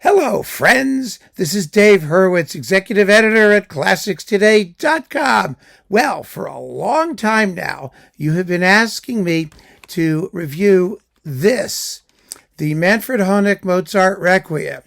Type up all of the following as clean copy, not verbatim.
Hello, friends. This is Dave Hurwitz, executive editor at ClassicsToday.com. Well, for a long time now, you have been asking me to review this, the Manfred Honeck Mozart Requiem.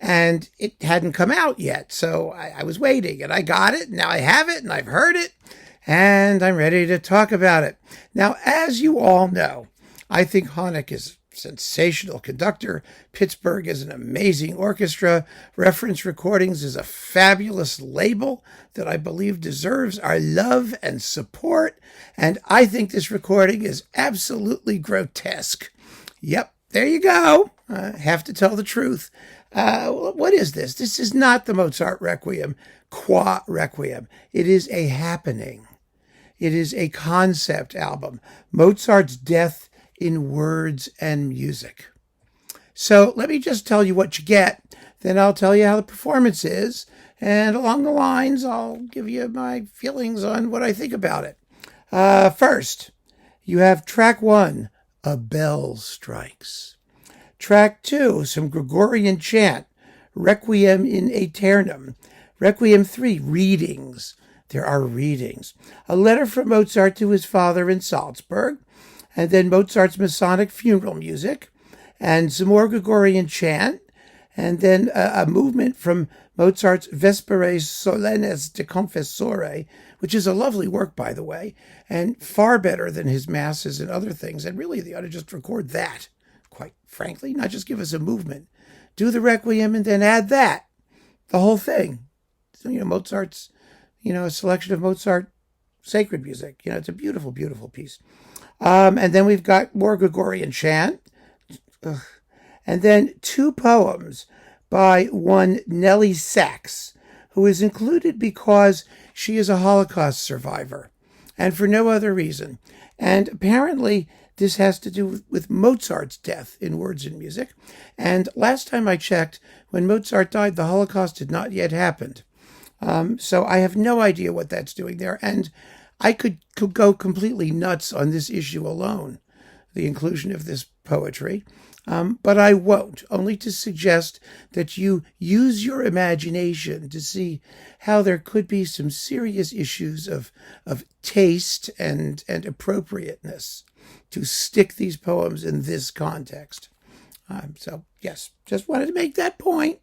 And it hadn't come out yet, so I was waiting, and I got it, and now I have it, and I've heard it, and I'm ready to talk about it. Now, as you all know, I think Honeck is sensational conductor. Pittsburgh is an amazing orchestra. Reference Recordings is a fabulous label that I believe deserves our love and support. And I think this recording is absolutely grotesque. Yep, there you go. I have to tell the truth. What is this? This is not the Mozart Requiem, qua Requiem. It is a happening. It is a concept album. Mozart's death in words and music. So let me just tell you what you get, then I'll tell you how the performance is, and along the lines, I'll give you my feelings on what I think about it. First, you have track 1, A Bell Strikes. Track 2, some Gregorian chant, Requiem in Aeternum. Requiem 3, readings. There are readings. A letter from Mozart to his father in Salzburg, and then Mozart's Masonic funeral music, and some more Gregorian chant, and then a movement from Mozart's Vesperae Solennes de Confessore, which is a lovely work, by the way, and far better than his masses and other things. And really, they ought to just record that, quite frankly, not just give us a movement. Do the Requiem and then add that, the whole thing. So, Mozart's, a selection of Mozart sacred music. It's a beautiful, beautiful piece. And then we've got more Gregorian chant. And then 2 poems by one Nellie Sachs, who is included because she is a Holocaust survivor, and for no other reason. And apparently this has to do with Mozart's death in words and music. And last time I checked, when Mozart died, the Holocaust had not yet happened. So I have no idea what that's doing there. And I could go completely nuts on this issue alone, the inclusion of this poetry, but I won't, only to suggest that you use your imagination to see how there could be some serious issues of taste and appropriateness to stick these poems in this context. So, yes, just wanted to make that point.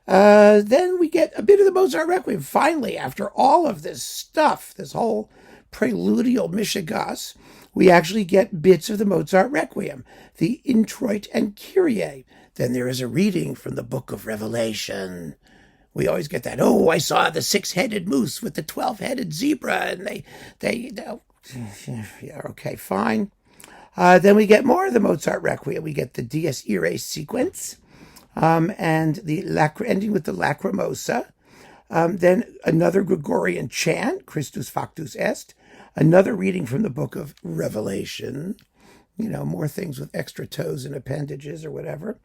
Then we get a bit of the Mozart Requiem. Finally, after all of this stuff, this whole preludial mishigas, we actually get bits of the Mozart Requiem, the Introit and Kyrie. Then there is a reading from the Book of Revelation. We always get that, I saw the 6-headed moose with the 12-headed zebra, and yeah, okay, fine. Then we get more of the Mozart Requiem. We get the Dies Irae sequence, and the ending with the Lacrimosa. Then another Gregorian chant, Christus Factus Est. Another reading from the Book of Revelation. More things with extra toes and appendages or whatever.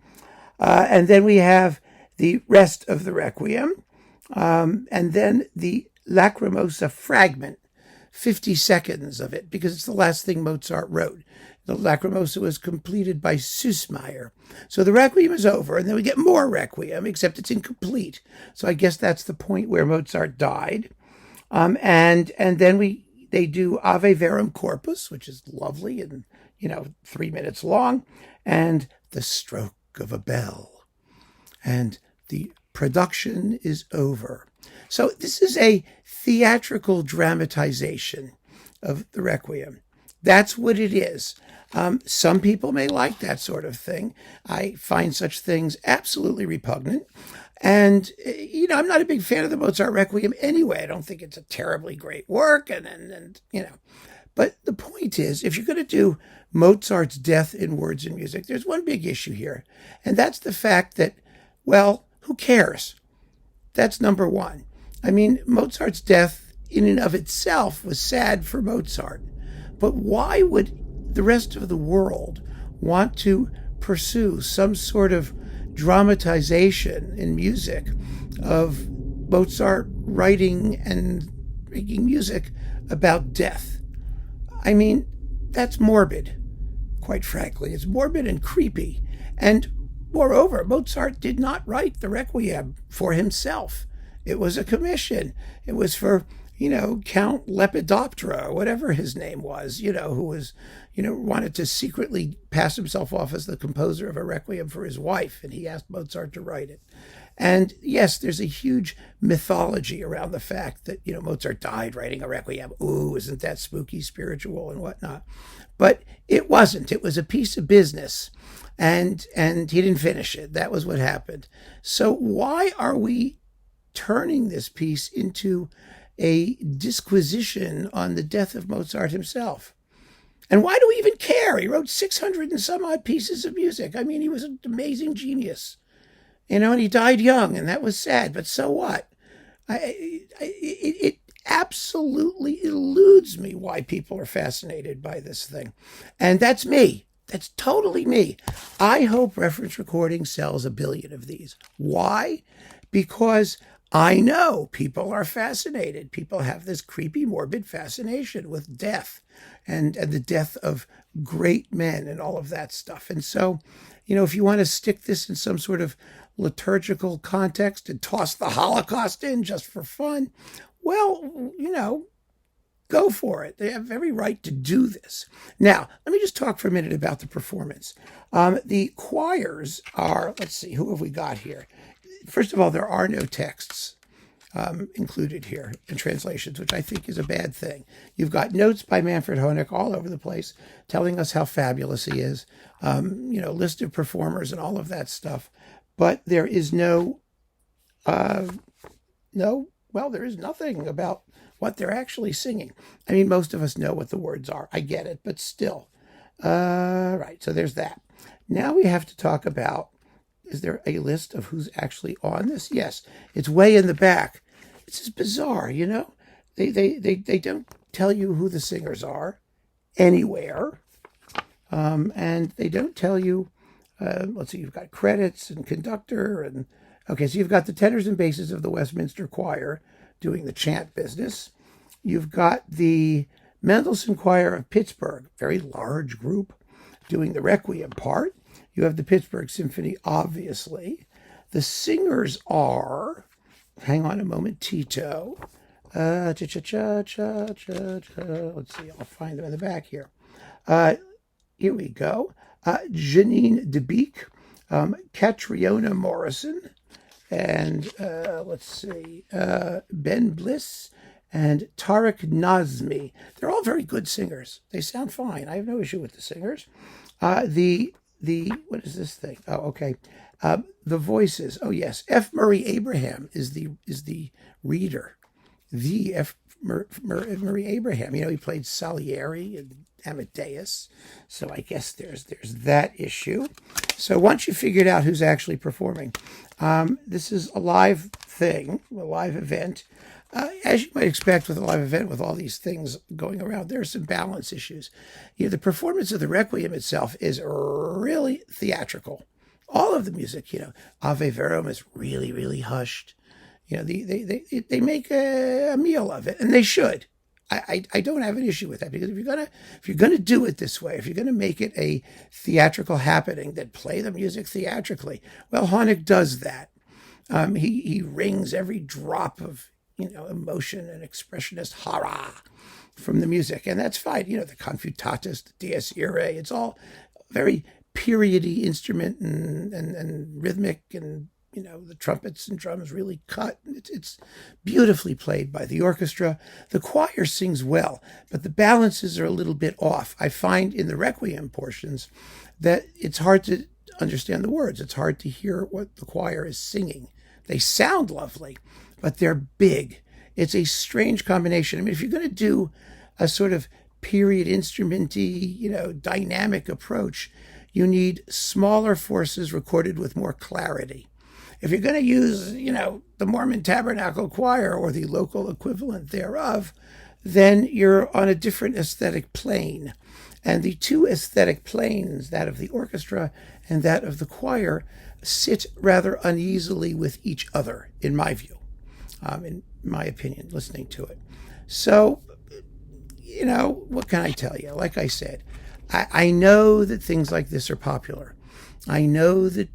And then we have the rest of the Requiem. And then the Lacrimosa fragment, 50 seconds of it, because it's the last thing Mozart wrote. The Lacrimosa was completed by Süssmayr. So the Requiem is over, and then we get more Requiem, except it's incomplete. So I guess that's the point where Mozart died. And then they do Ave Verum Corpus, which is lovely and, 3 minutes long, and the stroke of a bell. And the production is over. So this is a theatrical dramatization of the Requiem. That's what it is. Some people may like that sort of thing. I find such things absolutely repugnant. And, I'm not a big fan of the Mozart Requiem anyway. I don't think it's a terribly great work. But the point is, if you're going to do Mozart's death in words and music, there's one big issue here. And that's the fact that, who cares? That's number one. Mozart's death in and of itself was sad for Mozart. But why would the rest of the world want to pursue some sort of dramatization in music of Mozart writing and making music about death? That's morbid, quite frankly. It's morbid and creepy. And Moreover, Mozart did not write the Requiem for himself. It was a commission. It was for, Count Lepidoptera, whatever his name was, who was, wanted to secretly pass himself off as the composer of a Requiem for his wife, and he asked Mozart to write it. And yes, there's a huge mythology around the fact that, Mozart died writing a Requiem. Ooh, isn't that spooky, spiritual, and whatnot? But it wasn't. It was a piece of business. And he didn't finish it. That was what happened. So why are we turning this piece into a disquisition on the death of Mozart himself? And why do we even care? He wrote 600 and some odd pieces of music. I mean, he was an amazing genius. And he died young, and that was sad. But so what? It absolutely eludes me why people are fascinated by this thing. And that's me. That's totally me. I hope Reference Recording sells 1 billion of these. Why? Because I know people are fascinated. People have this creepy, morbid fascination with death and the death of great men and all of that stuff. And so, if you want to stick this in some sort of liturgical context and toss the Holocaust in just for fun, well, go for it. They have every right to do this. Now, let me just talk for a minute about the performance. The choirs are, let's see, who have we got here? First of all, there are no texts included here in translations, which I think is a bad thing. You've got notes by Manfred Honeck all over the place telling us how fabulous he is, list of performers and all of that stuff. But there is there is nothing about what they're actually singing. I mean, most of us know what the words are. I get it, but still. Right, so there's that. Now we have to talk about, is there a list of who's actually on this? Yes, it's way in the back. It's just bizarre, They don't tell you who the singers are anywhere. And they don't tell you, let's see, you've got credits and conductor. Okay, so you've got the tenors and basses of the Westminster Choir doing the chant business. You've got the Mendelssohn Choir of Pittsburgh, very large group, doing the Requiem part. You have the Pittsburgh Symphony, obviously. The singers are, hang on a moment, Tito. Let's see, I'll find them in the back here. Here we go. Janine DeBeek, Catriona Morrison, and let's see, Ben Bliss and Tariq Nazmi. They're all very good singers. They sound fine. I have no issue with the singers. The what is this thing? Oh, okay. The voices. Oh, yes. F. Murray Abraham is the reader. The F. Murray Abraham. He played Salieri and Amadeus. So I guess there's that issue. So once you figured out who's actually performing, this is a live thing, a live event. As you might expect with a live event with all these things going around, there are some balance issues. The performance of the Requiem itself is really theatrical. All of the music, Ave Verum is really, really hushed. They make a meal of it, and they should. I don't have an issue with that, because if you're gonna do it this way, if you're gonna make it a theatrical happening, then play the music theatrically. Well, Honeck does that. He wrings every drop of emotion and expressionist horror from the music, and that's fine. The Confutatus, the Dies Irae, it's all very periody instrument and rhythmic, and the trumpets and drums really cut. It's beautifully played by the orchestra. The choir sings well, but the balances are a little bit off. I find in the Requiem portions that it's hard to understand the words. It's hard to hear what the choir is singing. They sound lovely, but they're big. It's a strange combination. I mean, if you're going to do a sort of period instrumenty, dynamic approach, you need smaller forces recorded with more clarity. If you're going to use, the Mormon Tabernacle Choir or the local equivalent thereof, then you're on a different aesthetic plane. And the two aesthetic planes, that of the orchestra and that of the choir, sit rather uneasily with each other, in my view, in my opinion, listening to it. So, what can I tell you? Like I said, I know that things like this are popular. I know that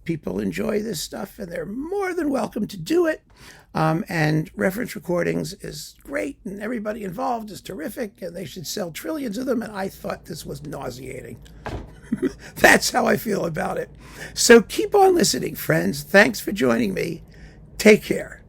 people enjoy this stuff, and they're more than welcome to do it. And reference recordings is great, and everybody involved is terrific, and they should sell trillions of them. And I thought this was nauseating. That's how I feel about it. So keep on listening, friends. Thanks for joining me. Take care.